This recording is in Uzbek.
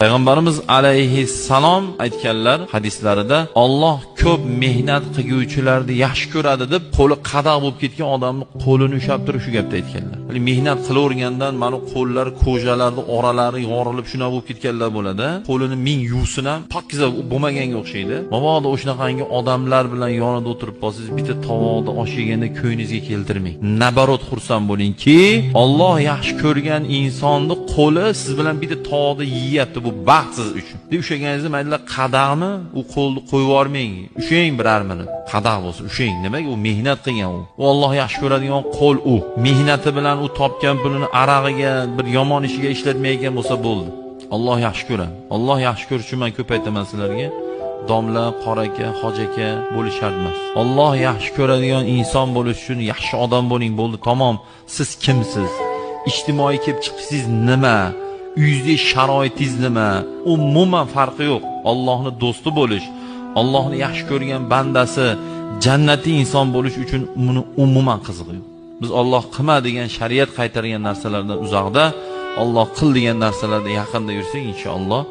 Payg'ambarimiz alayhissalom aytganlar hadislarida, Alloh ko'p mehnat qilguvchilarni yaxshi ko'radi deb, qo'li qadoq bo'lib ketgan odamni qo'lini ushlab turib shu gapni aytganlar. Mehnat qilavergandan mana qo'llar, ko'jalarni oralari yorilib shunaqa bo'lib ketganlar bo'ladi. Qo'lini ming yuvsin ham pokiza bo'lmaganga o'xshaydi. Mabodo o'shanaqangi odamlar bilan yonida o'tirib qolsangiz, bitta tovoqda osh yeganda ko'nglingizga keltirmang. Nabarot xursand bo'lingki, Alloh yaxshi ko'rgan insonni qo'li siz bilan bitta tovoqda yeyapti, bu baxt siz uchun. Deb ushlaganingizda mayli qadaqni u qo'lni qo'yib yubormang. Ushlang biror minut. Qadaq bo'lsa ushlang. Nimaga? U mehnat qilgan u. U Alloh yaxshi ko'radigan qo'l u. Mehnati bilan u topgan pulini arag'iga, bir yomon ishiga ishlatmaydigan bo'lsa bo'ldi. Alloh yaxshi ko'radi. Alloh yaxshi ko'rish uchun men ko'p aytaman sizlarga. Domla, qora aka, hoji aka bo'lish shart emas. Alloh yaxshi ko'radigan inson bo'lish uchun yaxshi odam bo'ling, bo'ldi, tamom. Siz kimsiz? Ijtimoiy kelib chiqishingiz nima? Uyingizdagi sharoitingiz nima? Umuman farqi yo'q. Allohning do'sti bo'lish, Allohni yaxshi ko'rgan bandasi, jannatiy inson bo'lish uchun buni umuman qiziqi yo'q. Biz Alloh qilma degan, shariat qaytargan narsalardan uzoqda, Alloh qil degan narsalarda yaqinda yursak, inshaalloh